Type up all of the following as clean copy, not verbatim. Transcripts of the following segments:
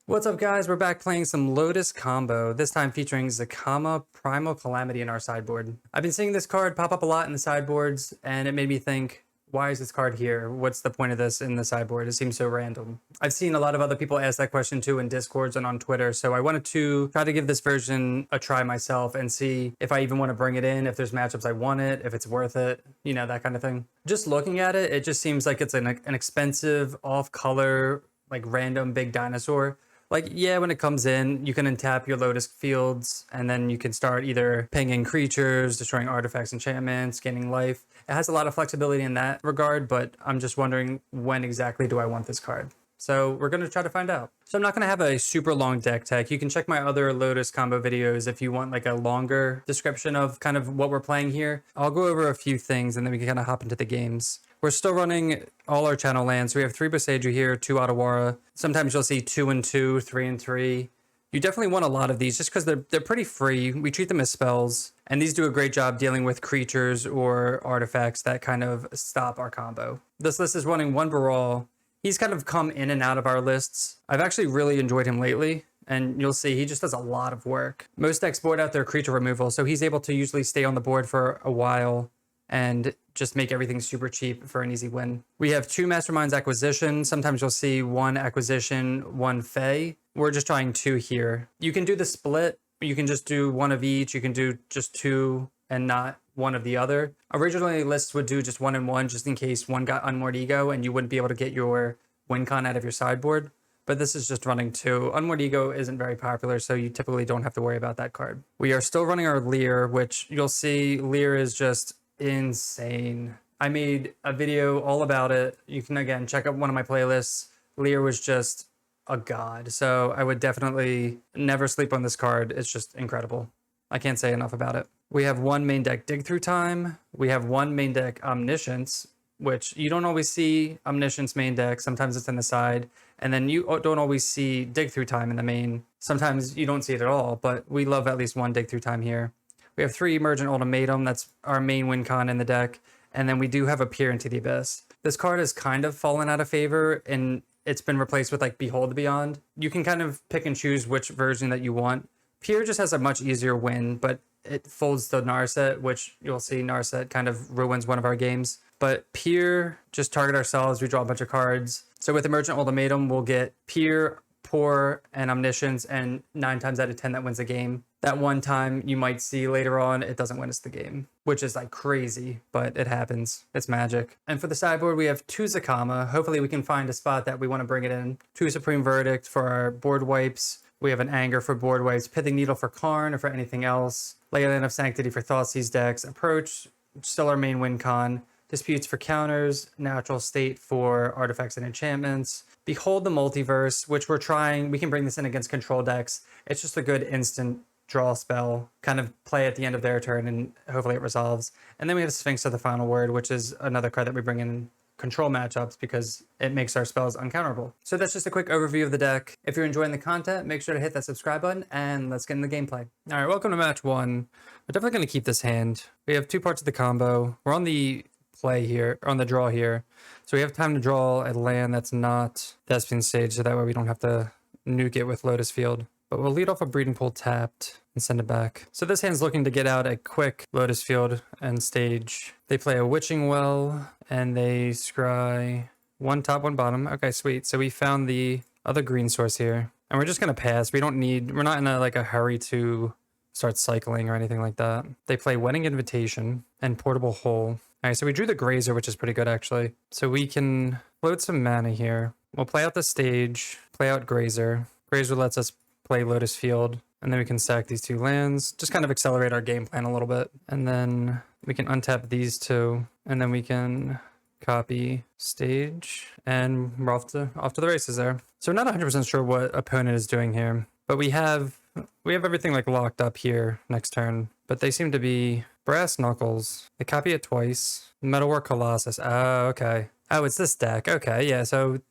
What's up, guys? We're back playing some Lotus Combo, this time featuring Zacama Primal Calamity in our sideboard. I've been seeing this card pop up a lot in the sideboards, and it made me think, why is this card here? What's the point of this in the sideboard? It seems so random. I've seen a lot of other people ask that question too in Discords and on Twitter, so I wanted to try to give this version a try myself and see if I even want to bring it in, if there's matchups I want it, if it's worth it, you know, that kind of thing. Just looking at it, it just seems like it's an expensive, off-color, like random big dinosaur. Like, yeah, when it comes in, you can untap your Lotus Fields, and then you can start either pinging creatures, destroying artifacts, enchantments, gaining life. It has a lot of flexibility in that regard, but I'm just wondering when exactly do I want this card? So we're going to try to find out. So I'm not going to have a super long deck tech. You can check my other Lotus combo videos if you want like a longer description of kind of what we're playing here. I'll go over a few things and then we can kind of hop into the games. We're still running all our channel lands. We have 3 Boseiju here, 2 Otawara. Sometimes you'll see 2 and 2, 3 and 3. You definitely want a lot of these just because they're pretty free. We treat them as spells, and these do a great job dealing with creatures or artifacts that kind of stop our combo. This list is running 1 Baral. He's kind of come in and out of our lists. I've actually really enjoyed him lately, and you'll see he just does a lot of work. Most decks board out their creature removal, so he's able to usually stay on the board for a while and just make everything super cheap for an easy win. We have 2 Masterminds acquisition. Sometimes you'll see 1 acquisition, 1 Fey. We're just trying 2 here. You can do the split. You can just do 1 of each. You can do just 2 and not 1 of the other. Originally, lists would do just 1 and 1 just in case one got Unmoored Ego and you wouldn't be able to get your win con out of your sideboard. But this is just running 2. Unmoored Ego isn't very popular, so you typically don't have to worry about that card. We are still running our Leer, which you'll see Leer is just insane. I made a video all about it. You can again check out one of my playlists. Leer was just a god, so I would definitely never sleep on this card. It's just incredible. I can't say enough about it. We have 1 main deck Dig Through Time. We have 1 main deck Omniscience, which you don't always see Omniscience main deck. Sometimes it's in the side, and then you don't always see Dig Through Time in the main. Sometimes you don't see it at all, but we love at least 1 Dig Through Time here. We have 3 Emergent Ultimatum. That's our main win con in the deck. And then we do have a Peer into the Abyss. This card has kind of fallen out of favor and it's been replaced with like Behold the Beyond. You can kind of pick and choose which version that you want. Peer just has a much easier win, but it folds the Narset, which you'll see Narset kind of ruins one of our games. But Peer, just target ourselves. We draw a bunch of cards. So with Emergent Ultimatum, we'll get Peer, Pour, and Omniscience, and 9 times out of 10 that wins the game. That one time you might see later on, it doesn't win us the game, which is like crazy, but it happens. It's magic. And for the sideboard, we have 2 Zacama. Hopefully we can find a spot that we want to bring it in. 2 Supreme Verdict for our board wipes. We have an Anger for board wipes, Pithing Needle for Karn or for anything else. Leyland of Sanctity for Thoughtseize decks. Approach, still our main win con. Disputes for counters. Natural State for artifacts and enchantments. Behold the Multiverse, which we're trying. We can bring this in against control decks. It's just a good instant draw spell, kind of play at the end of their turn, and hopefully it resolves. And then we have Sphinx of the Final Word, which is another card that we bring in control matchups because it makes our spells uncounterable. So that's just a quick overview of the deck. If you're enjoying the content, make sure to hit that subscribe button, and let's get in the gameplay. All right, welcome to match 1. We're definitely going to keep this hand. We have 2 parts of the combo. We're on the play here, on the draw here. So we have time to draw a land that's not Thespian Sage, so that way we don't have to nuke it with Lotus Field. But we'll lead off a Breeding Pool tapped and send it back. So this hand's looking to get out a quick Lotus Field and stage. They play a Witching Well, and they scry 1 top, 1 bottom. Okay, sweet. So we found the other green source here. And we're just going to pass. We're not in a hurry to start cycling or anything like that. They play Wedding Invitation and Portable Hole. All right, so we drew the Grazer, which is pretty good, actually. So we can float some mana here. We'll play out the stage, play out Grazer. Grazer lets us play Lotus Field, and then we can sack these 2 lands, just kind of accelerate our game plan a little bit. And then we can untap these 2, and then we can copy stage, and we're off to the races there. So we're not 100% sure what opponent is doing here, but we have everything like locked up here next turn, but they seem to be Brass Knuckles. They copy it twice. Metalwork Colossus. Oh, okay. Oh, it's this deck. Okay, yeah, so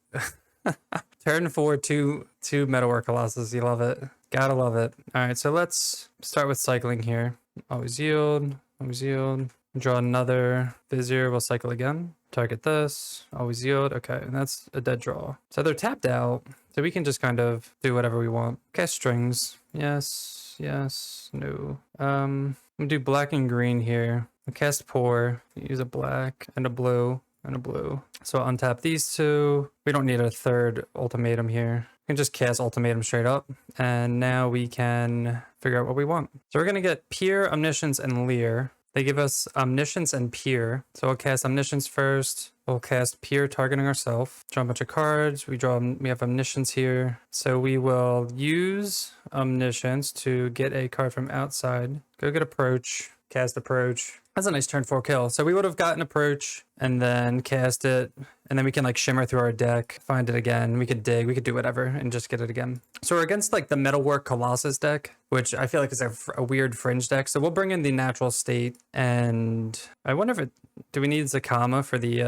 turn 4, 2 Metalwork Colossus. You love it. Gotta love it. All right, so let's start with cycling here. Always yield. Always yield. Draw another Vizier. We'll cycle again. Target this. Always yield. Okay, and that's a dead draw. So they're tapped out. So we can just kind of do whatever we want. Cast strings. Yes, yes, no. I'm gonna do black and green here. I'll cast pour, use a black and a blue and a blue. So I'll untap these two. We don't need a third ultimatum here. We can just cast ultimatum straight up. And now we can figure out what we want. So we're gonna get Peer, Omniscience, and Leer. They give us Omniscience and Peer. So I'll cast Omniscience first. We'll cast Peer, targeting ourselves. Draw a bunch of cards. We have Omniscience here. So we will use Omniscience to get a card from outside. Go get Approach. Cast Approach. That's a nice turn 4 kill. So we would have gotten Approach and then cast it. And then we can like shimmer through our deck, find it again. We could dig, we could do whatever and just get it again. So we're against like the Metalwork Colossus deck, which I feel like is a weird fringe deck. So we'll bring in the Natural State, and I wonder if do we need Zacama for the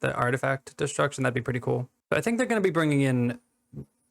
artifact destruction? That'd be pretty cool. But I think they're going to be bringing in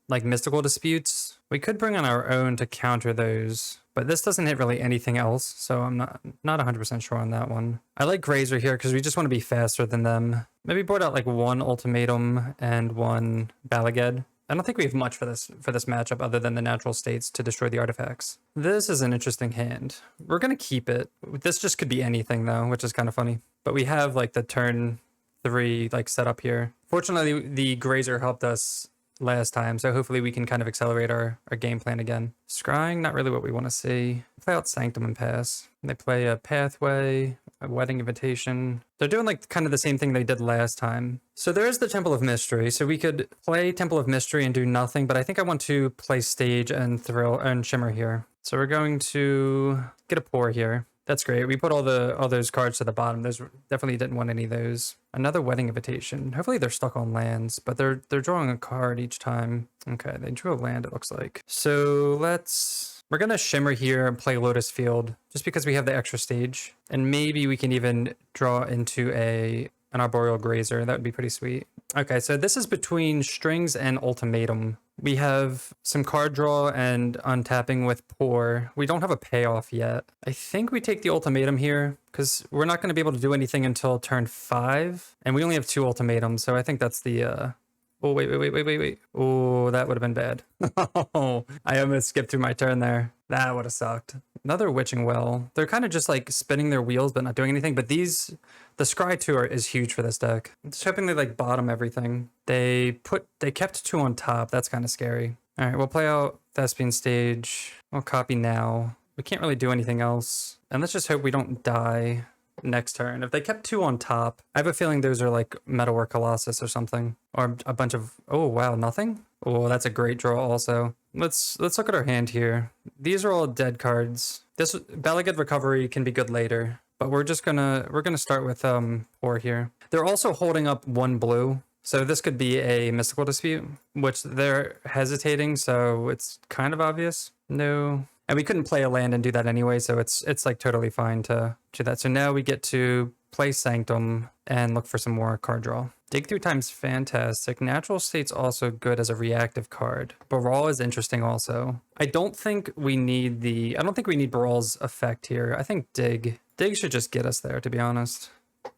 like Mystical Disputes. We could bring on our own to counter those, but this doesn't hit really anything else, so I'm not 100% sure on that one. I like Grazer here because we just want to be faster than them. Maybe board out like one Ultimatum and one Balaged. I don't think we have much for this matchup other than the Natural States to destroy the artifacts. This is an interesting hand. We're going to keep it. This just could be anything though, which is kind of funny. But we have like the turn 3 like set up here. Fortunately, the Grazer helped us last time, so hopefully we can kind of accelerate our game plan again. Scrying, not really what we want to see. Play out Sanctum and pass. They play a Pathway, a Wedding Invitation. They're doing like kind of the same thing they did last time. So there is the Temple of Mystery, so we could play Temple of Mystery and do nothing, but I think I want to play Stage and Thrill and Shimmer here. So we're going to get a Pour here. That's great. We put all those cards to the bottom. Those definitely didn't want any of those. Another Wedding Invitation. Hopefully they're stuck on lands, but they're drawing a card each time. Okay, they drew a land, it looks like. So we're gonna Shimmer here and play Lotus Field just because we have the extra stage. And maybe we can even draw into an Arboreal Grazer. That would be pretty sweet. Okay, so this is between Strings and Ultimatum. We have some card draw and untapping with Pour. We don't have a payoff yet. I think we take the Ultimatum here because we're not going to be able to do anything until turn 5. And we only have 2 ultimatums, so I think that's the... Oh, wait. Oh, that would have been bad. Oh, I almost skipped through my turn there. That would have sucked. Another Witching Well. They're kind of just like spinning their wheels but not doing anything. But the Scry 2 is huge for this deck. I'm just hoping they like bottom everything. They kept 2 on top. That's kind of scary. All right, we'll play out Thespian Stage. We'll copy now. We can't really do anything else. And let's just hope we don't die next turn. If they kept 2 on top, I have a feeling those are like Metalwork Colossus or something. Or a bunch of... Oh, wow, nothing? Oh, that's a great draw also. Let's look at our hand here. These are all dead cards. This Balaged Recovery can be good later, but we're gonna start with Pour here. They're also holding up 1 blue, so this could be a Mystical Dispute, which they're hesitating, so it's kind of obvious. No. And we couldn't play a land and do that anyway, so it's like totally fine to do that. So now we get to play Sanctum and look for some more card draw. Dig Through Time's fantastic. Natural State's also good as a reactive card. Baral is interesting also. I don't think we need Baral's effect here. I think Dig should just get us there, to be honest.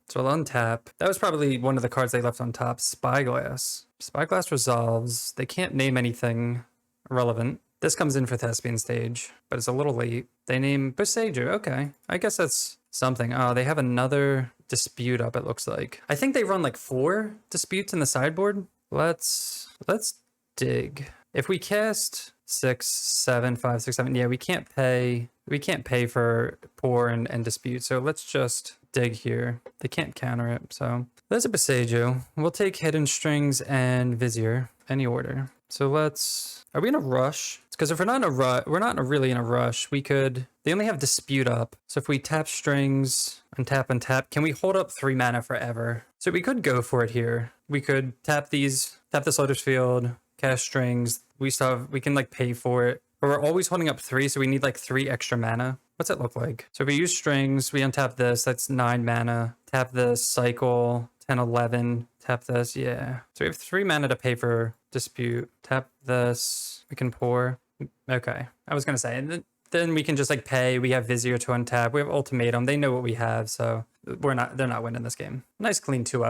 So I'll untap. That was probably one of the cards they left on top. Spyglass. Spyglass resolves. They can't name anything relevant. This comes in for Thespian Stage, but it's a little late. They name Boseiju. Okay, I guess that's something. Oh, they have another dispute up, it looks like. I think they run like 4 disputes in the sideboard. Let's dig. If we cast 6, 7, 5, 6, 7, yeah, we can't pay for Pour and dispute, so let's just dig here. They can't counter it, so there's a Boseiju. We'll take Hidden Strings and Vizier, any order. So are we in a rush? Because if we're not in a rush, we're not really in a rush. They only have Dispute up. So if we tap Strings, untap, can we hold up 3 mana forever? So we could go for it here. We could tap this Lotus Field, cast Strings. We can like pay for it. But we're always holding up 3, so we need like 3 extra mana. What's it look like? So if we use Strings, we untap this, that's 9 mana. Tap this, cycle, 10, 11, tap this, yeah. So we have 3 mana to pay for Dispute. Tap this, we can Pour. Okay, I was gonna say, and then we can just like pay. We have Vizier to untap. We have Ultimatum. They know what we have, so they're not winning this game. Nice clean 2-0.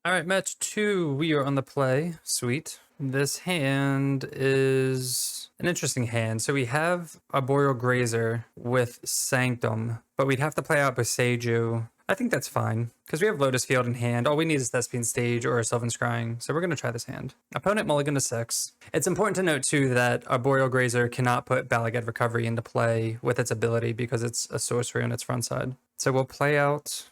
All right, match 2. We are on the play. Sweet. This hand is an interesting hand. So we have Arboreal Grazer with Sanctum, but we'd have to play out Boseiju. I think that's fine, because we have Lotus Field in hand. All we need is Thespian Stage or a Sylvan Scrying, so we're going to try this hand. Opponent mulligan to 6. It's important to note, too, that Arboreal Grazer cannot put Balagad Recovery into play with its ability because it's a sorcery on its front side. So we'll play out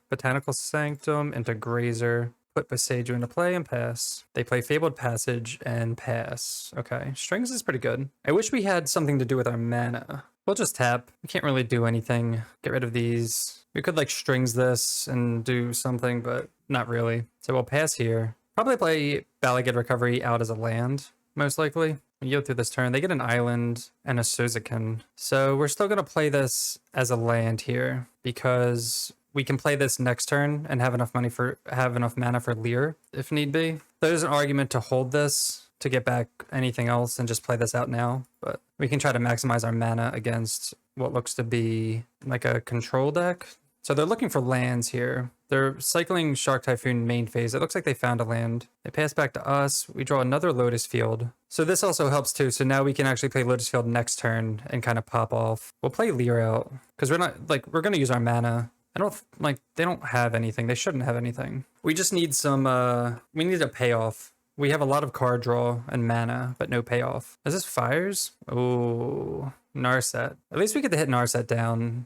Botanical Sanctum into Grazer, put Boseiju into play and pass. They play Fabled Passage and pass. Okay, Strings is pretty good. I wish we had something to do with our mana. We'll just tap. We can't really do anything. Get rid of these. We could like Strings this and do something, but not really. So we'll pass here. Probably play Balagad Recovery out as a land, most likely. When you go through this turn, they get an island and a Sozakin. So we're still going to play this as a land here because we can play this next turn and have enough mana for Leer if need be. There's an argument to hold this to get back anything else and just play this out now, but we can try to maximize our mana against what looks to be like a control deck. So they're looking for lands here. They're cycling Shark Typhoon main phase. It looks like they found a land. They pass back to us. We draw another Lotus Field. So this also helps too. So now we can actually play Lotus Field next turn and kind of pop off. We'll play Leer out because we're going to use our mana. They don't have anything. They shouldn't have anything. We just need we need a payoff. We have a lot of card draw and mana, but no payoff. Is this Fires? Oh, Narset. At least we get to hit Narset down.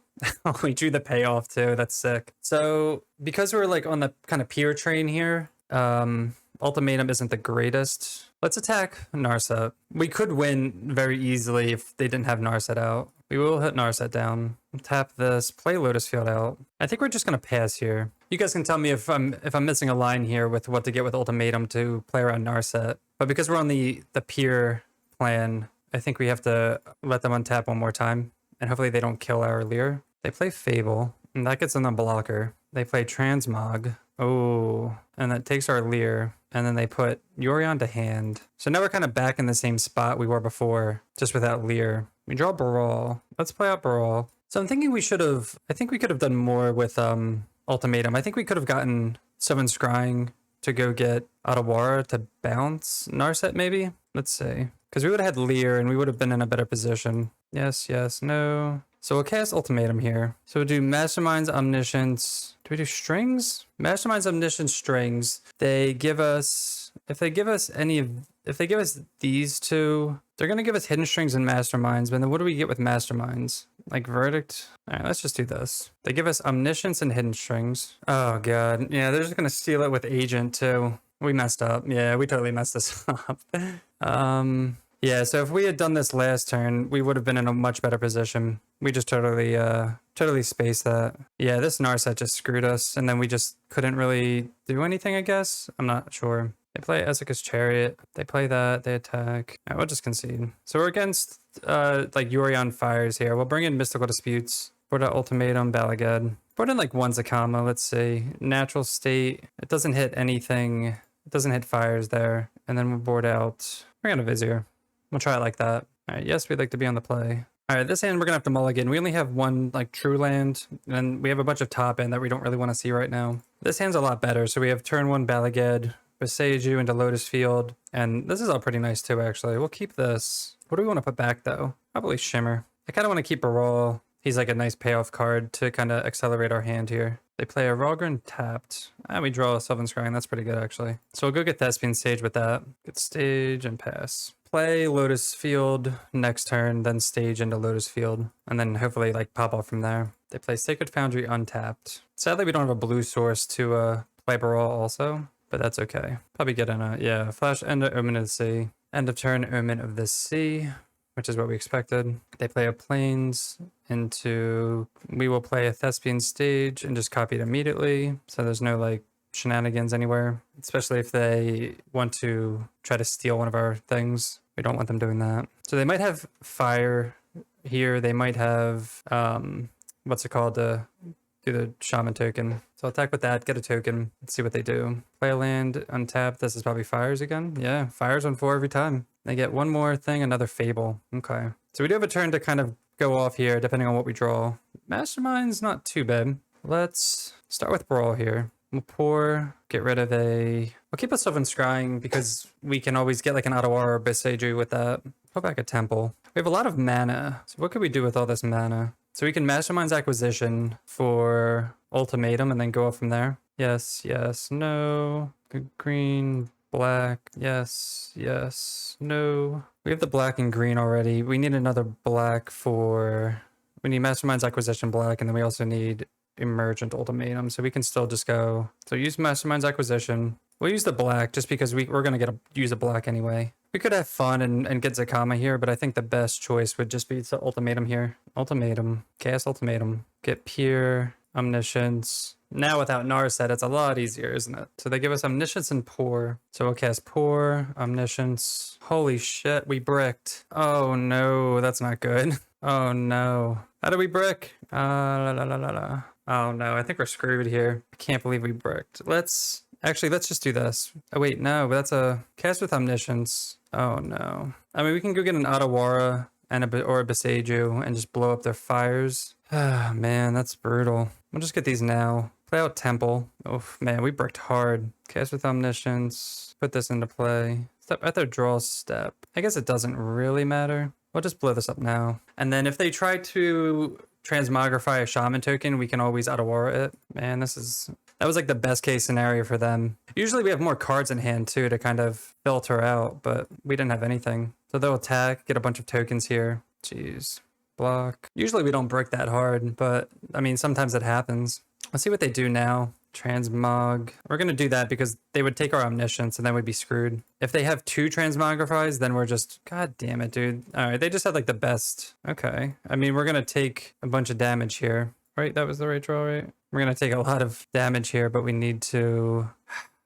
We drew the payoff too. That's sick. So because we're like on the kind of peer train here, Ultimatum isn't the greatest. Let's attack Narset. We could win very easily if they didn't have Narset out. We will hit Narset down. Tap this, play Lotus Field out. I think we're just gonna pass here. You guys can tell me if I'm missing a line here with what to get with Ultimatum to play around Narset. But because we're on the peer plan, I think we have to let them untap one more time. And hopefully they don't kill our Leer. They play Fable, and that gets in the blocker. They play Transmog. Oh, and that takes our Leer. And then they put Yorion to hand. So now we're kind of back in the same spot we were before, just without Leer. We draw Baral. Let's play out Baral. So I'm thinking I think we could have done more with Ultimatum. I think we could have gotten Sylvan Scrying to go get Otawara to bounce Narset maybe? Let's see. Because we would have had Leer and we would have been in a better position. Yes, yes, no. So we'll cast Ultimatum here. So we'll do Mastermind's Omniscience. Do we do Strings? Mastermind's Omniscience Strings. They give us, if they give us these two, they're going to give us Hidden Strings and Masterminds, but then what do we get with Masterminds? Like Verdict? All right, let's just do this. They give us Omniscience and Hidden Strings. Oh god. Yeah, they're just going to steal it with Agent too. We messed up. Yeah, we totally messed this up. Yeah, so if we had done this last turn, we would have been in a much better position. We just totally spaced that. Yeah, this Narset just screwed us, and then we just couldn't really do anything, I guess. I'm not sure. They play Ezeka's Chariot. They play that. They attack. All right, we'll just concede. So we're against like Yorion Fires here. We'll bring in Mystical Disputes. Put out Ultimatum, Balagad. Put in like one Zacama, let's see. Natural State. It doesn't hit anything. It doesn't hit Fires there. And then we'll board out. Bring out a Vizier. We'll try it like that. All right, yes, we'd like to be on the play. All right, this hand we're gonna have to mulligan. We only have one like true land, and we have a bunch of top end that we don't really want to see right now. This hand's a lot better. So we have turn 1 Balagad, Boseiju into Lotus Field, and this is all pretty nice too, actually. We'll keep this. What do we want to put back though? Probably Shimmer. I kind of want to keep Baral. He's like a nice payoff card to kind of accelerate our hand here. They play a Rogren tapped. And we draw a Sylvan Scrying. That's pretty good, actually. So we'll go get Thespian Stage with that. Get Stage and pass. Play Lotus Field next turn, then Stage into Lotus Field. And then hopefully like pop off from there. They play Sacred Foundry untapped. Sadly, we don't have a blue source to play Baral also, but that's okay. Probably get in a, flash End of Omen of the Sea. End of turn Omen of the Sea, which is what we expected. They play a Plains into, we will play a Thespian Stage and just copy it immediately. So there's no like shenanigans anywhere, especially if they want to try to steal one of our things. We don't want them doing that. So they might have Fire here. They might have, what's it called, to do the Shaman token. So I'll attack with that, get a token, let's see what they do. Play a land, untap. This is probably Fires again. Yeah, Fires on 4 every time. They get one more thing, another Fable. Okay. So we do have a turn to kind of go off here, depending on what we draw. Mastermind's not too bad. Let's start with Brawl here. We'll pour, get rid of we'll keep a Sylvan Scrying because we can always get like an Otawara or Boseiju with that. Put back a temple. We have a lot of mana. So what could we do with all this mana? So we can Mastermind's Acquisition for Ultimatum and then go up from there. Yes, yes, no. Green, black, yes, yes, no. We have the black and green already. We need another black we need Mastermind's Acquisition black, and then we also need Emergent Ultimatum, so we can still just go. So use Mastermind's Acquisition. We'll use the black just because we're going to use a black anyway. We could have fun and get Zacama here, but I think the best choice would just be to Ultimatum here. Ultimatum. Chaos Ultimatum. Get Pure, Omniscience. Now without Narset, it's a lot easier, isn't it? So they give us Omniscience and Pour. So we'll cast Pour, Omniscience. Holy shit, we bricked. Oh no, that's not good. Oh no. How do we brick? La la la la la. Oh no, I think we're screwed here. I can't believe we bricked. Let's just do this. Oh wait, no, but that's a cast with Omniscience. Oh no. I mean, we can go get an Otawara or a Boseiju and just blow up their fires. Ah, man, that's brutal. We'll just get these now. Play out Temple. Oh man, we bricked hard. Cast with Omniscience. Put this into play. Step at their draw step. I guess it doesn't really matter. We'll just blow this up now. And then if they try to transmogrify a shaman token, we can always Otawara it. Man, that was like the best case scenario for them. Usually we have more cards in hand too to kind of filter out, but we didn't have anything. So they'll attack, get a bunch of tokens here. Jeez. Block. Usually we don't break that hard, but I mean, sometimes it happens. Let's see what they do now. Transmog. We're going to do that because they would take our Omniscience and then we'd be screwed. If they have 2 Transmogrifies, then we're just... God damn it, dude. All right, they just had like the best... Okay. I mean, we're going to take a bunch of damage here. Right? That was the right draw, right? We're going to take a lot of damage here, but we need to...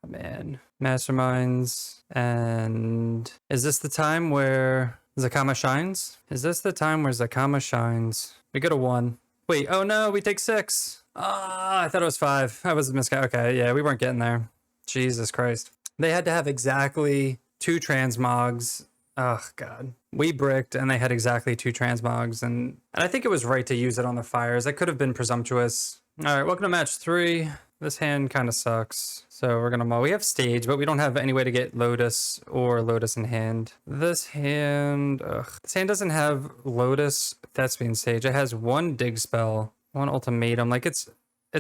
Man. Masterminds. And... Is this the time where Zacama shines? Is this the time where Zacama shines? We go to 1. Wait, oh no, we take 6. Ah, I thought it was 5. I was a miscount. Okay, yeah, we weren't getting there. Jesus Christ. They had to have exactly 2 transmogs. Oh, God. We bricked, and they had exactly 2 transmogs, and I think it was right to use it on the fires. That could have been presumptuous. All right, welcome to match 3. This hand kind of sucks. So we're going to mull. We have stage, but we don't have any way to get Lotus or Lotus in hand. This hand doesn't have Lotus, Thespian Stage. It has 1 dig spell. 1 ultimatum. Like it's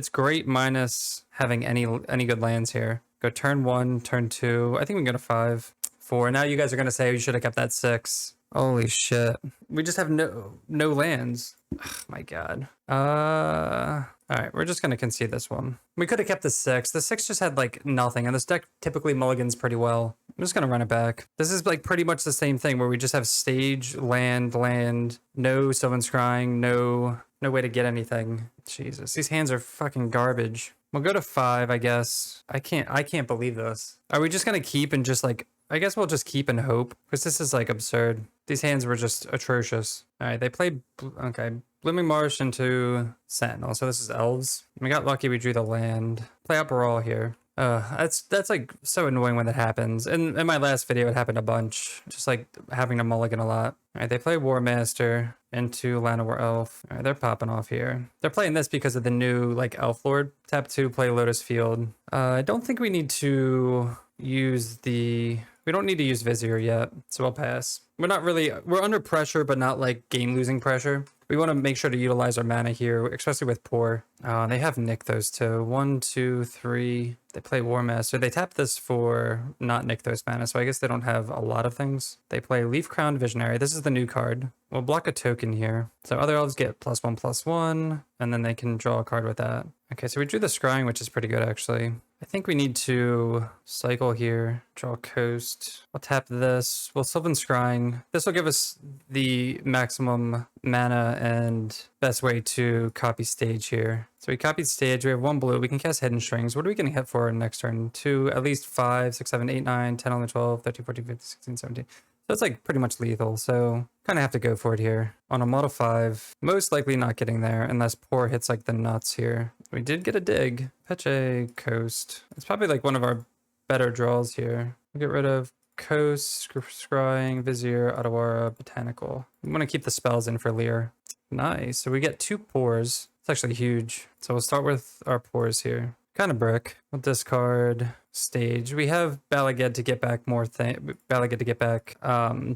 great minus having any good lands here. Go turn 1, turn 2. I think we can go to 5, 4. Now you guys are gonna say you should have kept that 6. Holy shit. We just have no lands. Oh, my God. Alright, we're just gonna concede this one. We could have kept the 6. The 6 just had like nothing, and this deck typically mulligans pretty well. I'm just gonna run it back. This is like pretty much the same thing where we just have stage, land, no Sylvan Scrying, no way to get anything. Jesus, these hands are fucking garbage. We'll go to 5, I guess. I can't believe this. Are we just gonna keep and just like, I guess we'll just keep and hope, because this is like absurd. These hands were just atrocious. All right, they played, okay, Blooming Marsh into Sentinel, so this is Elves. We got lucky we drew the land. Play out Brawl here. That's like so annoying when that happens. In my last video, it happened a bunch. Just like having to mulligan a lot. All right, they play War Master into Land of War Elf. All right, they're popping off here. They're playing this because of the new like Elf Lord. Tap 2, play Lotus Field. I don't think we need to use we don't need to use Vizier yet, so I'll pass. We're under pressure, but not like game losing pressure. We want to make sure to utilize our mana here, especially with Pour. They have Nick those two. 1, 2, 3. They play War Master. They tap this for not Nick those mana, so I guess they don't have a lot of things. They play Leaf Crowned Visionary. This is the new card. We'll block a token here. So other elves get +1/+1, and then they can draw a card with that. Okay, so we drew the Scrying, which is pretty good actually. I think we need to cycle here, draw Coast. We'll tap this. We'll Sylvan Scrying. This will give us the maximum mana and best way to copy stage here. So we copied stage. We have 1 blue. We can cast Hidden Strings. What are we going to hit for next turn? 2, at least 5, 6, 7, 8, 9, 10, 11, 12, 13, 14, 15, 16, 17. So it's like pretty much lethal. So kind of have to go for it here. On a model 5, most likely not getting there unless Pour hits like the nuts here. We did get a dig. Peche, Coast. It's probably like one of our better draws here. We'll get rid of Coast, Scrying, Vizier, Otawara, Botanical. We want to keep the spells in for Lear. Nice. So we get 2 Pours. It's actually huge. So we'll start with our Pours here. Kind of brick. We'll discard stage. We have Balaged to get back more Balaged to get back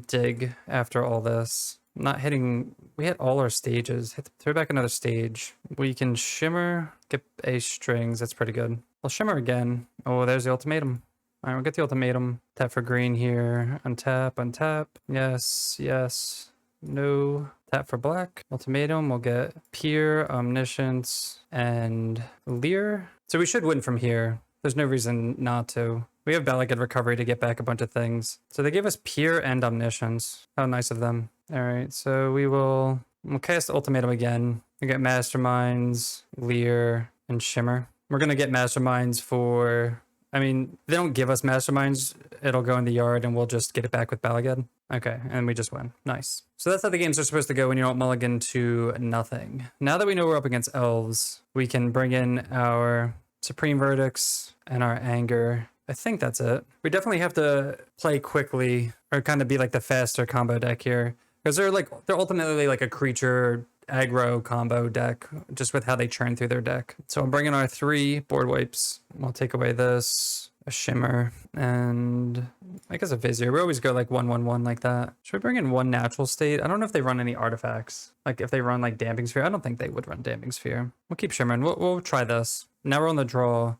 dig after all this. Not hitting. We hit all our stages. Throw back another stage. We can shimmer. Get a strings. That's pretty good. We'll shimmer again. Oh, there's the ultimatum. All right, we'll get the ultimatum. Tap for green here. Untap, untap. Yes, yes. No. Tap for black. Ultimatum. We'll get Peer, Omniscience, and Leer. So we should win from here. There's no reason not to. We have Balaged Recovery to get back a bunch of things. So they gave us Peer and Omniscience. How nice of them. All right, so we'll cast Ultimatum again. We get Masterminds, Leer, and Shimmer. We're going to get Masterminds for... I mean, they don't give us Masterminds. It'll go in the yard and we'll just get it back with Balaged. Okay, and we just win. Nice. So that's how the games are supposed to go when you don't mulligan to nothing. Now that we know we're up against Elves, we can bring in our Supreme Verdicts and our Anger. I think that's it. We definitely have to play quickly or kind of be like the faster combo deck here. Because they're ultimately like a creature aggro combo deck, just with how they churn through their deck. So I'm bringing our 3 board wipes. We'll take away this, a Shimmer, and I guess a Vizier. We always go like 1/1/1 like that. Should we bring in 1 natural state? I don't know if they run any artifacts. Like if they run like Damping Sphere, I don't think they would run Damping Sphere. We'll keep shimmering. We'll try this. Now we're on the draw.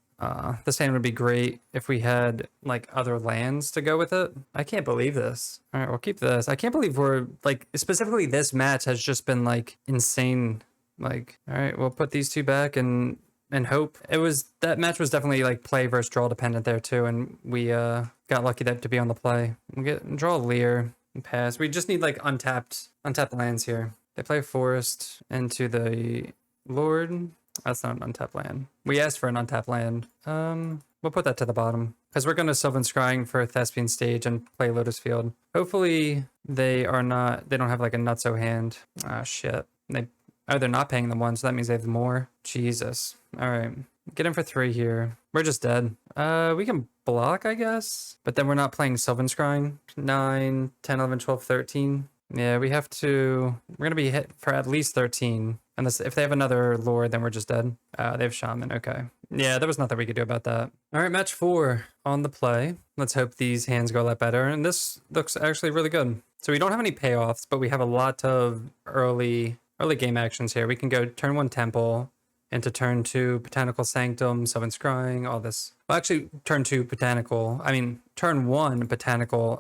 This hand would be great if we had like other lands to go with it. I can't believe this. All right, we'll keep this. I can't believe we're like, specifically this match has just been like insane. Like, all right, we'll put these 2 back and hope. That match was definitely like play versus draw dependent there too. And we got lucky to be on the play. We'll draw Leer and pass. We just need like untapped lands here. They play Forest into the Lord. That's not an untapped land. We asked for an untapped land. We'll put that to the bottom because we're going to Sylvan Scrying for a Thespian stage and play Lotus Field. Hopefully they don't have like a nutso hand. Ah, shit. They're not paying them 1, so that means they have more. Jesus. All right. Get in for 3 here. We're just dead. We can block, I guess, but then we're not playing Sylvan Scrying. 9, 10, 11, 12, 13. Yeah, we're going to be hit for at least 13. And if they have another Lord, then we're just dead. They have Shaman, okay. Yeah, there was nothing we could do about that. All right, match 4 on the play. Let's hope these hands go a lot better. And this looks actually really good. So we don't have any payoffs, but we have a lot of early game actions here. We can go turn 1 Temple into turn 2 Botanical Sanctum, Sylvan Scrying, all this. Well, actually, turn 1 Botanical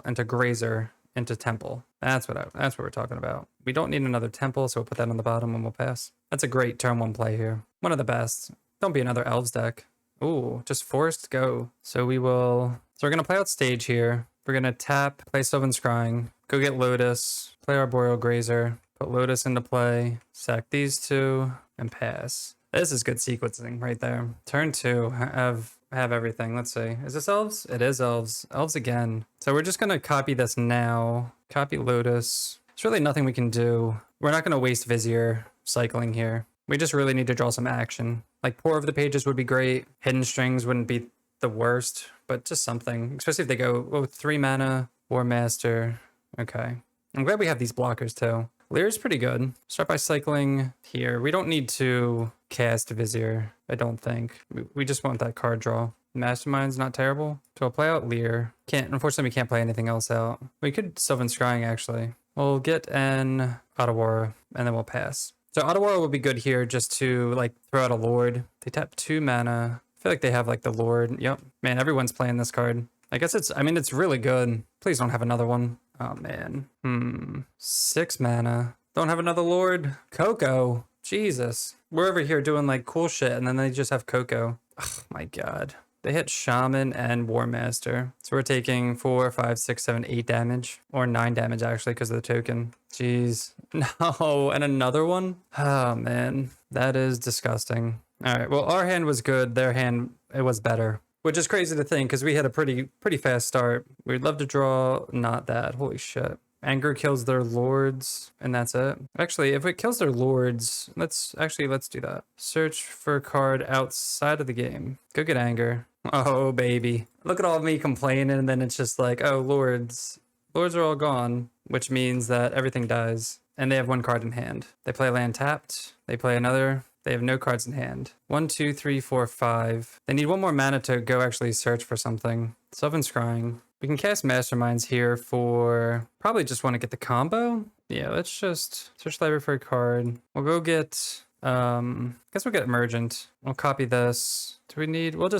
into Grazer into Temple. That's what we're talking about. We don't need another Temple, so we'll put that on the bottom and we'll pass. That's a great turn 1 play here. One of the best. Don't be another Elves deck. Ooh, just Forest go. So we're going to play out stage here. We're going to tap, play Sylvan Scrying, go get Lotus, play Arboreal Grazer, put Lotus into play, sack these 2, and pass. This is good sequencing right there. Turn 2, have everything. Let's see. Is this Elves? It is Elves. Elves again. So we're just going to copy this now. Copy Lotus. There's really nothing we can do. We're not going to waste Vizier cycling here. We just really need to draw some action. Like Pour Over the Pages would be great. Hidden Strings wouldn't be the worst, but just something. Especially if they go 3 mana, War Master. Okay. I'm glad we have these blockers too. Leer's pretty good. Start by cycling here. We don't need to cast Vizier, I don't think. We just want that card draw. Mastermind's not terrible. So we'll play out Leer. Unfortunately, we can't play anything else out. We could Sylvan Scrying, actually. We'll get an Otawara, and then we'll pass. So Otawara will be good here just to like throw out a Lord. They tap 2 mana. I feel like they have like the Lord. Yep. Man, everyone's playing this card. I guess it's really good. Please don't have another one. Oh, man. 6 mana. Don't have another Lord. Coco. Jesus. We're over here doing like cool shit, and then they just have Coco. Oh, my God. They hit Shaman and War Master. So we're taking 4, 5, 6, 7, 8 damage. Or 9 damage, actually, because of the token. Jeez. No, and another one? Oh, man. That is disgusting. All right, well, our hand was good. Their hand, it was better. Which is crazy to think, because we had a pretty fast start. We'd love to draw not that. Holy shit. Anger kills their Lords, and that's it. Actually, if it kills their Lords, let's do that. Search for a card outside of the game. Go get Anger. Oh, baby. Look at all of me complaining, and then it's just like, oh, Lords. Lords are all gone, which means that everything dies. And they have 1 card in hand. They play land tapped. They play another They have no cards in hand. 1, 2, 3, 4, 5. They need one more mana to go actually search for something. Sylvan Scrying. We can cast Masterminds here for... Probably just want to get the combo. Yeah, let's just search library for a card. We'll go get... guess we'll get Emergent. We'll copy this. Do we need... We'll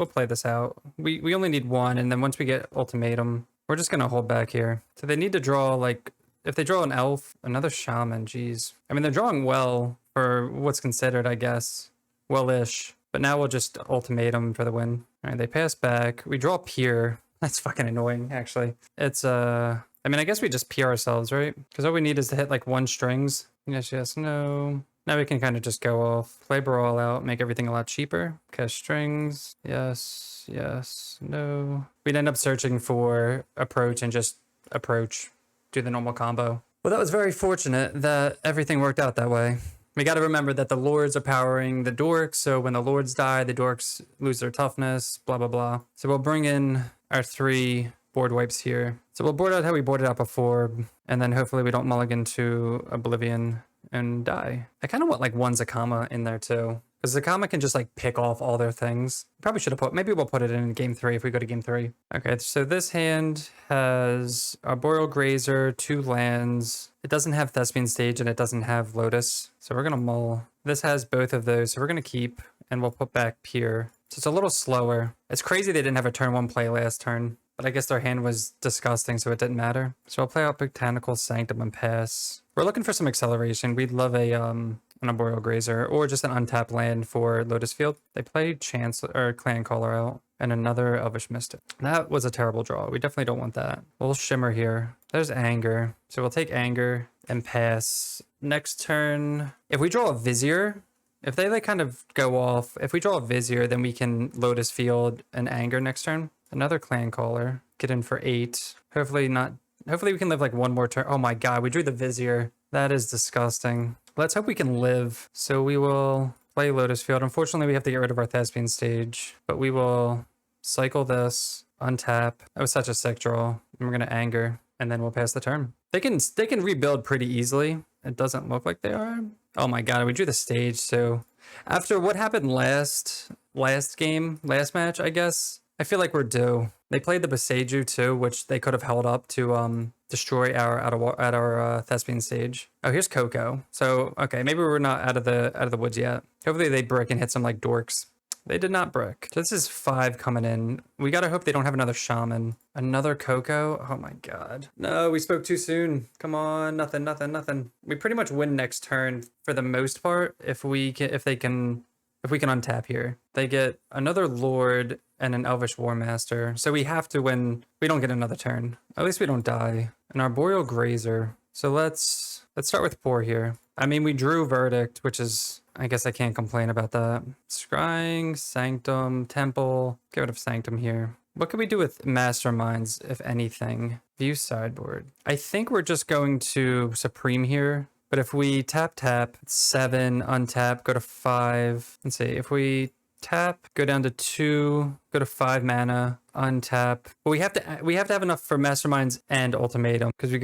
play this out. We only need one, and then once we get Ultimatum, we're just going to hold back here. So they need to draw, like... If they draw an Elf, another Shaman, geez. I mean, they're drawing well for what's considered, I guess. Well-ish. But now we'll just Ultimatum for the win. All right, they pass back. We draw Peer. That's fucking annoying, actually. It's, I mean, I guess we just Peer ourselves, right? Because all we need is to hit, like, 1 strings. Yes, yes, no. Now we can kind of just go off. Play Brawl out, make everything a lot cheaper. Cast strings. Yes, yes, no. We'd end up searching for approach and just approach. Do the normal combo. Well, that was very fortunate that everything worked out that way. We got to remember that the lords are powering the dorks, so when the lords die, the dorks lose their toughness, blah, blah, blah. So we'll bring in our 3 board wipes here. So we'll board out how we boarded out before, and then hopefully we don't mulligan to Oblivion and die. I kind of want like 1 Zacama in there too. Because Zacama can just like pick off all their things. Probably should have put, maybe we'll put it in game 3 if we go to game 3. Okay, so this hand has Arboreal Grazer, 2 lands. It doesn't have Thespian Stage and it doesn't have Lotus. So we're gonna mull. This has both of those, so we're gonna keep and we'll put back Peer. So it's a little slower. It's crazy they didn't have a turn 1 play last turn. But I guess their hand was disgusting, so it didn't matter. So I'll play out Botanical Sanctum and pass. We're looking for some acceleration. We'd love an Arboreal Grazer or just an untapped land for Lotus Field. They played Clan Caller out and another Elvish Mystic. That was a terrible draw. We definitely don't want that. We'll Shimmer here. There's Anger. So we'll take Anger and pass. Next turn, if we draw a Vizier, if they like kind of go off, if we draw a Vizier, then we can Lotus Field and Anger next turn. Another Clan Caller. Get in for 8. Hopefully we can live like 1 more turn. Oh my god, we drew the Vizier. That is disgusting. Let's hope we can live. So we will play Lotus Field. Unfortunately, we have to get rid of our Thespian Stage. But we will cycle this, untap. That was such a sick draw. And we're going to Anger. And then we'll pass the turn. They can rebuild pretty easily. It doesn't look like they are. Oh my god, we drew the stage. So after what happened last match, I guess, I feel like we're due. They played the Boseiju too, which they could have held up to destroy our Thespian Stage. Oh, here's Coco. So okay, maybe we're not out of the woods yet. Hopefully they brick and hit some like dorks. They did not brick. So this is 5 coming in. We gotta hope they don't have another Shaman. Another Coco. Oh my god. No, we spoke too soon. Come on, nothing. We pretty much win next turn for the most part if we can untap here. They get another Lord and an Elvish War Master. So we have to win. We don't get another turn. At least we don't die. An Arboreal Grazer. So let's start with Poor here. I mean, we drew Verdict, which is, I guess I can't complain about that. Scrying, Sanctum, Temple. Get rid of Sanctum here. What can we do with Masterminds, if anything? View sideboard. I think we're just going to Supreme here. But if we tap, 7, untap, go to 5. Let's see, if we tap, go down to 2, go to 5 mana, untap. But we have to have enough for Masterminds and Ultimatum because we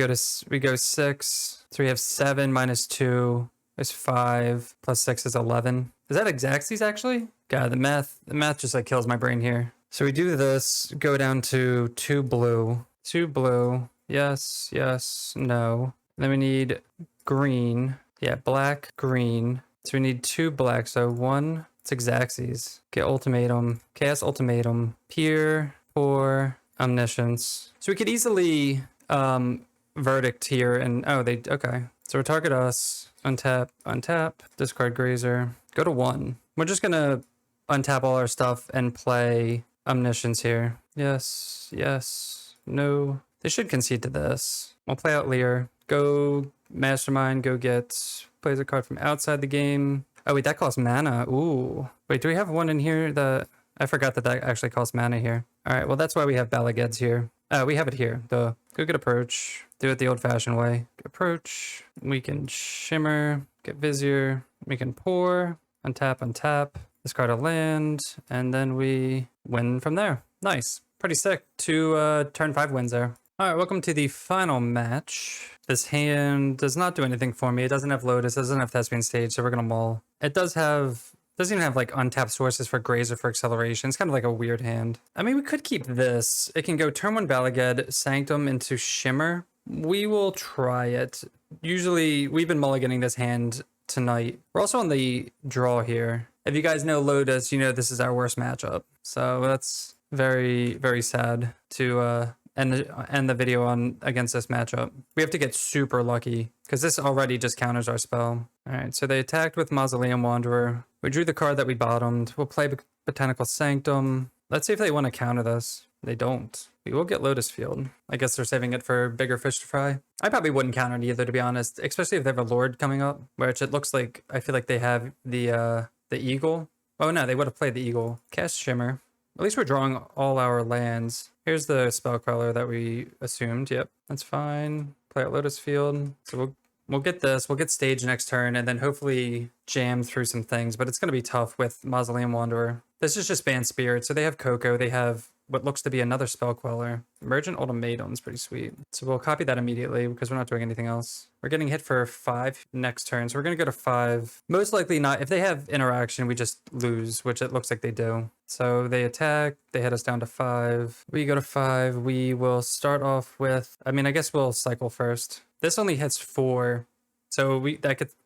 go 6. So we have 7 minus 2 is 5 plus 6 is 11. Is that Xaxes actually? God, the math just like kills my brain here. So we do this, go down to 2 blue. 2 blue. Yes, no. Then we need green. Yeah, black, green. So we need 2 black. So 1, it's Xaxes. Get Ultimatum. Cast Ultimatum. Peer, Poor, Omniscience. So we could easily Verdict here and okay. So target us. Untap. Discard Grazer. Go to 1. We're just gonna untap all our stuff and play Omniscience here. Yes, no. They should concede to this. We'll play out Lear. Go Mastermind, go get, plays a card from outside the game. Oh wait, that costs mana. Ooh. Wait, do we have one in here that, I forgot that actually costs mana here. All right, well that's why we have Balageds here. We have it here, duh. Go get Approach. Do it the old fashioned way. Get Approach. We can Shimmer, get Vizier. We can Pour, untap. Discard a land, and then we win from there. Nice. Pretty sick. 2 turn 5 wins there. All right, welcome to the final match. This hand does not do anything for me. It doesn't have Lotus, doesn't have Thespian Stage, so we're gonna mull. it doesn't even have like untapped sources for Grazer for acceleration. It's kind of like a weird hand. I mean, we could keep this. It can go turn 1 Balaged, Sanctum into Shimmer. We will try it. Usually, we've been mulliganing this hand tonight. We're also on the draw here. If you guys know Lotus, you know this is our worst matchup. So that's very, very sad to end the video on against this matchup. We have to get super lucky because this already just counters our spell. All right, so they attacked with Mausoleum Wanderer. We drew the card that we bottomed. We'll play Botanical Sanctum. Let's see if they want to counter this. They don't. We will get Lotus Field. I guess they're saving it for bigger fish to fry. I probably wouldn't counter it either, to be honest, especially if they have a Lord coming up, which it looks like, I feel like they have the Eagle. Oh no, they would have played the Eagle. Cast Shimmer. At least we're drawing all our lands. Here's the spell color that we assumed. Yep, that's fine. Play out Lotus Field. So we'll get this. We'll get stage next turn and then hopefully jam through some things. But it's going to be tough with Mausoleum Wanderer. This is just Bant Spirits. So they have Coco. They have what looks to be another spell queller. Emergent Ultimatum's pretty sweet. So we'll copy that immediately because we're not doing anything else. We're getting hit for 5 next turn. So we're going to go to 5. Most likely not. If they have interaction, we just lose, which it looks like they do. So they attack. They hit us down to 5. We go to 5. We will start off with, I mean, I guess we'll cycle first. This only hits 4. So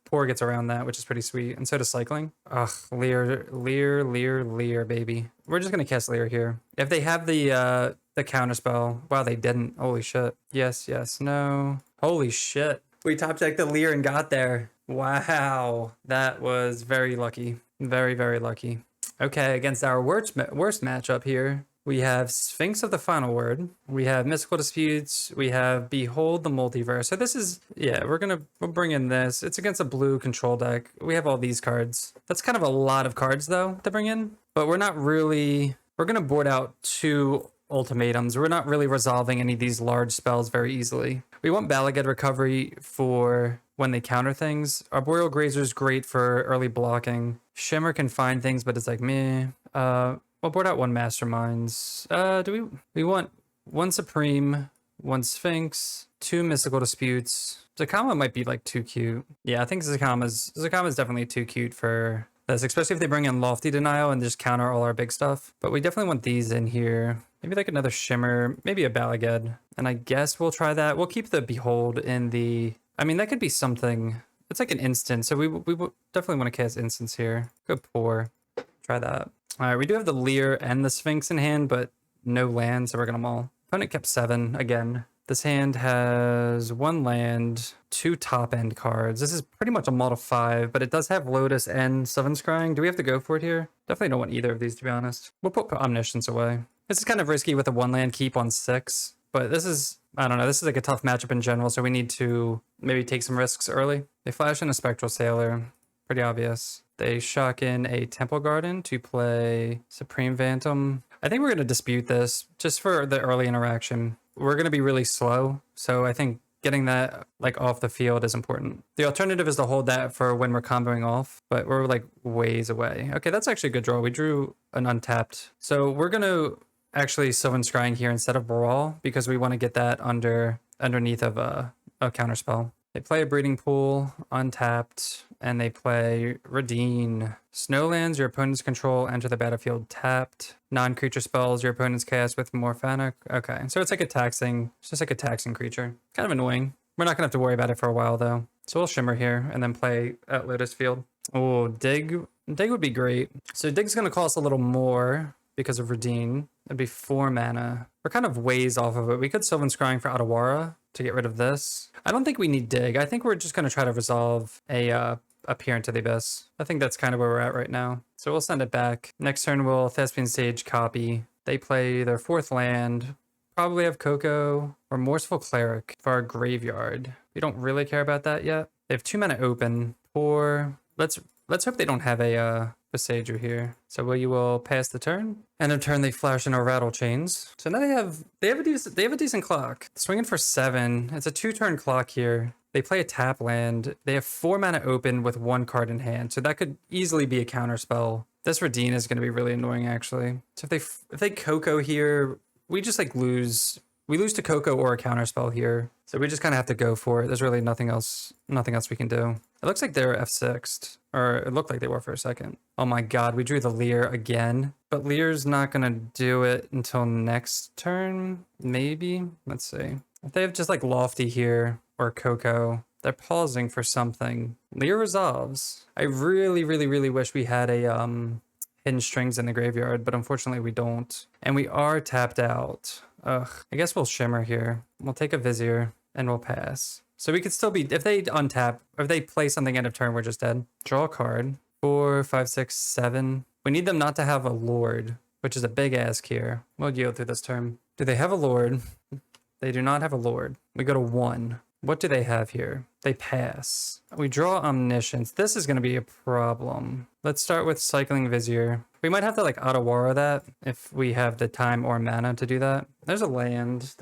Poor gets around that, which is pretty sweet. And so does cycling. Ugh, Leer, baby. We're just gonna cast Leer here. If they have the counter spell, wow, they didn't. Holy shit. Yes, no. Holy shit. We top decked the Leer and got there. Wow, that was very lucky. Very, very lucky. Okay, against our worst matchup here. We have Sphinx of the Final Word. We have Mystical Disputes. We have Behold the Multiverse. So this is, yeah, we'll bring in this. It's against a blue control deck. We have all these cards. That's kind of a lot of cards though to bring in, but we're going to board out 2 ultimatums. We're not really resolving any of these large spells very easily. We want Balaged Recovery for when they counter things. Arboreal Grazer is great for early blocking. Shimmer can find things, but it's like meh. We'll board out 1 Masterminds. We want 1 Supreme, 1 Sphinx, 2 Mystical Disputes. Zacama might be like too cute. Yeah, I think Zacama's definitely too cute for this, especially if they bring in Lofty Denial and just counter all our big stuff. But we definitely want these in here. Maybe like another Shimmer, maybe a Balaged. And I guess we'll try that. We'll keep the Behold in the, I mean, that could be something. It's like an instant. So we definitely want to cast instants here. Go Poor. Try that. All right, we do have the Leer and the Sphinx in hand, but no land, so we're gonna maul. Opponent kept 7 again. This hand has 1 land, 2 top end cards. This is pretty much a maul to 5, but it does have Lotus and Sylvan Scrying. Do we have to go for it here? Definitely don't want either of these, to be honest. We'll put Omniscience away. This is kind of risky with a 1 land keep on 6, but this is, I don't know, this is like a tough matchup in general, so we need to maybe take some risks early. They flash in a Spectral Sailor. Pretty obvious. They shock in a Temple Garden to play Supreme Phantom. I think we're going to dispute this just for the early interaction. We're going to be really slow, so I think getting that like off the field is important. The alternative is to hold that for when we're comboing off, but we're like ways away. Okay, that's actually a good draw. We drew an untapped. So we're going to actually Sylvan Scrying here instead of Brawl because we want to get that underneath of a counterspell. They play a Breeding Pool, untapped, and they play Redeem. Snowlands, your opponent's control, enter the battlefield tapped. Non-creature spells, your opponent's cast with Morphanic. Okay, so it's like a taxing, it's just like a taxing creature. Kind of annoying. We're not gonna have to worry about it for a while though. So we'll Shimmer here and then play at Lotus Field. Oh, Dig would be great. So Dig's gonna cost a little more because of Redeem. It'd be 4 mana. We're kind of ways off of it. We could Sylvan Scrying for Otawara to get rid of this. I don't think we need Dig. I think we're just going to try to resolve a Peer into the Abyss. I think that's kind of where we're at right now. So we'll send it back. Next turn we'll Thespian Sage copy. They play their 4th land. Probably have Coco or Morseful Cleric for our graveyard. We don't really care about that yet. They have 2 mana open. Or let's hope they don't have a Boseiju here. So you will pass the turn. End of turn, they flash in our Rattle Chains. So now they have a decent clock. Swinging for 7. It's a 2-turn clock here. They play a tap land. They have 4 mana open with 1 card in hand. So that could easily be a counter spell. This Redeem is going to be really annoying actually. So if they Coco here, we just like lose. We lose to Coco or a counter spell here. So we just kind of have to go for it. There's really nothing else we can do. It looks like they're F6'd, or it looked like they were for a second. Oh my god, we drew the Leer again. But Leer's not gonna do it until next turn, maybe? Let's see. If they have just like Lofty here, or Coco, they're pausing for something. Leer resolves. I really, really, really wish we had a hidden strings in the graveyard, but unfortunately we don't. And we are tapped out. Ugh, I guess we'll Shimmer here. We'll take a Vizier, and we'll pass. So we could still be, if they untap, if they play something end of turn, we're just dead. Draw a card. 4, 5, 6, 7. We need them not to have a Lord, which is a big ask here. We'll yield through this turn. Do they have a Lord? They do not have a Lord. We go to 1. What do they have here? They pass. We draw Omniscience. This is going to be a problem. Let's start with Cycling Vizier. We might have to like Otawara that if we have the time or mana to do that. There's a land.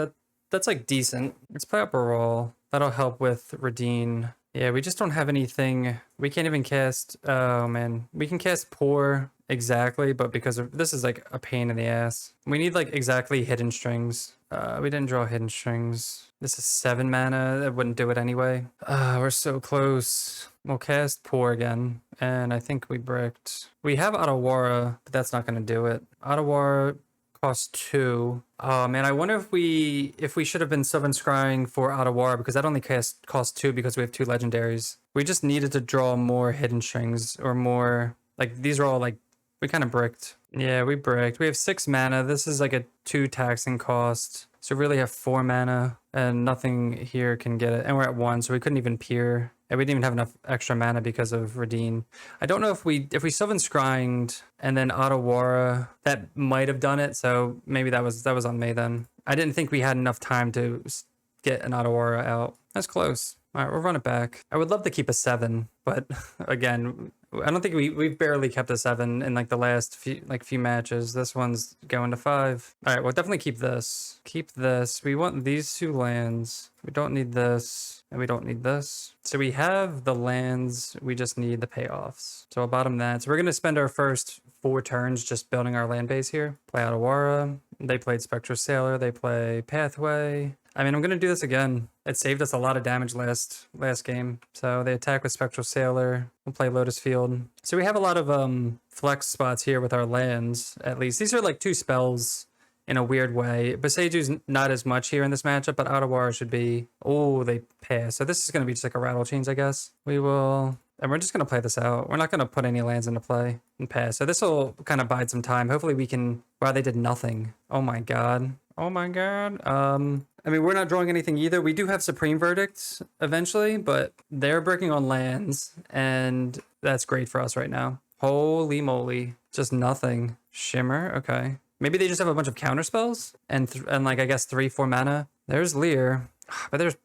That's like decent. Let's play up a roll. That'll help with Redeem. Yeah, we just don't have anything. We can't even cast, oh man. We can cast Pour exactly, but because of, this is like a pain in the ass. We need like exactly Hidden Strings. We didn't draw Hidden Strings. This is 7 mana. That wouldn't do it anyway. We're so close. We'll cast Pour again, and I think we bricked. We have Otawara, but that's not going to do it. Otawara costs 2. Oh man, I wonder if we should have been Sylvan Scrying for Otawara, because that only costs 2 because we have 2 legendaries. We just needed to draw more Hidden Strings, or more, like these are all like, we kind of bricked. Yeah, we bricked. We have 6 mana. This is like a 2 taxing cost. So we really have 4 mana, and nothing here can get it. And we're at 1, so we couldn't even peer. And we didn't even have enough extra mana because of Redeem. I don't know if we Sylvan Scryinged and then Otawara, that might have done it. So maybe that was on me then. I didn't think we had enough time to get an Otawara out. That's close. All right, we'll run it back. I would love to keep a 7, but again, I don't think we've barely kept a 7 in like the last few matches. This one's going to 5. All right, we'll definitely keep this. Keep this. We want these 2 lands. We don't need this, and we don't need this. So we have the lands. We just need the payoffs. So I'll bottom that. So we're gonna spend our first 4 turns just building our land base here. Play Otawara. They played Spectral Sailor. They play Pathway. I mean, I'm going to do this again. It saved us a lot of damage last game. So they attack with Spectral Sailor. We'll play Lotus Field. So we have a lot of flex spots here with our lands, at least. These are like 2 spells in a weird way. Boseiju's not as much here in this matchup, but Otawara should be... Oh, they pass. So this is going to be just like a rattle chains, I guess. We will... And we're just going to play this out. We're not going to put any lands into play and pass. So this will kind of bide some time. Hopefully we can... Wow, they did nothing. Oh my god. Oh my god. I mean, we're not drawing anything either. We do have Supreme Verdict eventually, but they're breaking on lands, and that's great for us right now. Holy moly. Just nothing. Shimmer, okay. Maybe they just have a bunch of counter spells, and like, I guess 3-4 mana. There's Leer, but there's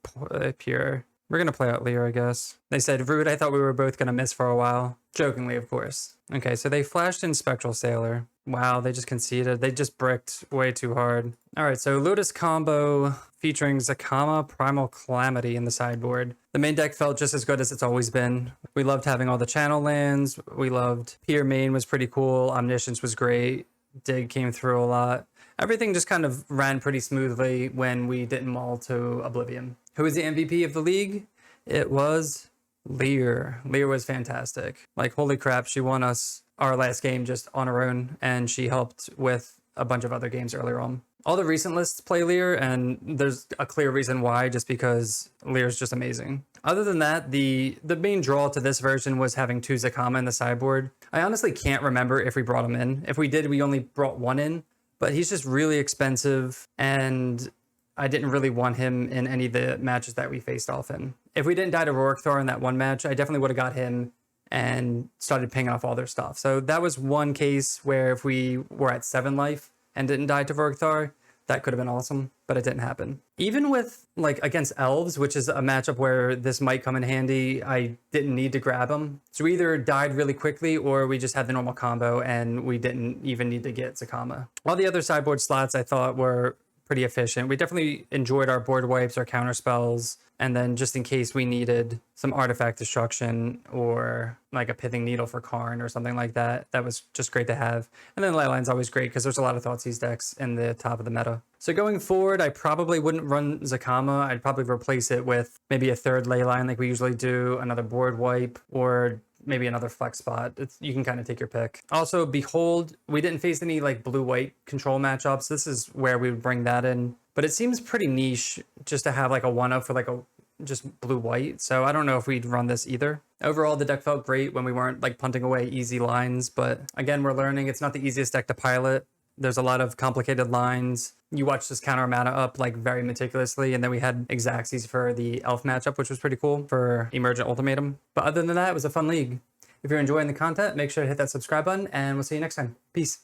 Pure. We're gonna play out Leer, I guess. They said, Rude, I thought we were both gonna miss for a while. Jokingly, of course. Okay, so they flashed in Spectral Sailor. Wow, they just conceded. They just bricked way too hard. All right, so Lotus Combo featuring Zacama, Primal Calamity in the sideboard. The main deck felt just as good as it's always been. We loved having all the channel lands. We loved Pier main was pretty cool. Omniscience was great. Dig came through a lot. Everything just kind of ran pretty smoothly when we didn't maul to Oblivion. Who was the MVP of the league? It was Leer. Leer was fantastic. Like, holy crap, she won us our last game just on her own, and she helped with a bunch of other games earlier on. All the recent lists play Leer, and there's a clear reason why, just because Leer's just amazing. Other than that, the main draw to this version was having 2 Zacama in the sideboard. I honestly can't remember if we brought him in. If we did, we only brought 1 in, but he's just really expensive, and I didn't really want him in any of the matches that we faced off in. If we didn't die to Rorikthar in that one match, I definitely would have got him and started pinging off all their stuff. So that was one case where if we were at 7 life and didn't die to Rorikthar, that could have been awesome, but it didn't happen. Even with, like, against Elves, which is a matchup where this might come in handy, I didn't need to grab him. So we either died really quickly or we just had the normal combo and we didn't even need to get Zacama. All the other sideboard slots I thought were pretty efficient. We definitely enjoyed our board wipes, our counter spells, and then just in case we needed some artifact destruction or like a pithing needle for Karn or something like that, that was just great to have. And then Leyline's always great because there's a lot of Thoughtseize decks in the top of the meta. So going forward, I probably wouldn't run Zacama. I'd probably replace it with maybe a third Leyline like we usually do, another board wipe, or maybe another flex spot. You can kind of take your pick. Also, Behold, we didn't face any like blue-white control matchups. This is where we would bring that in. But it seems pretty niche just to have like a 1-up for like a just blue-white. So I don't know if we'd run this either. Overall, the deck felt great when we weren't like punting away easy lines. But again, we're learning it's not the easiest deck to pilot. There's a lot of complicated lines. You watch this counter mana up like very meticulously, and then we had Xaxes for the Elf matchup, which was pretty cool for Emergent Ultimatum. But other than that, it was a fun league. If you're enjoying the content, make sure to hit that subscribe button, and we'll see you next time. Peace.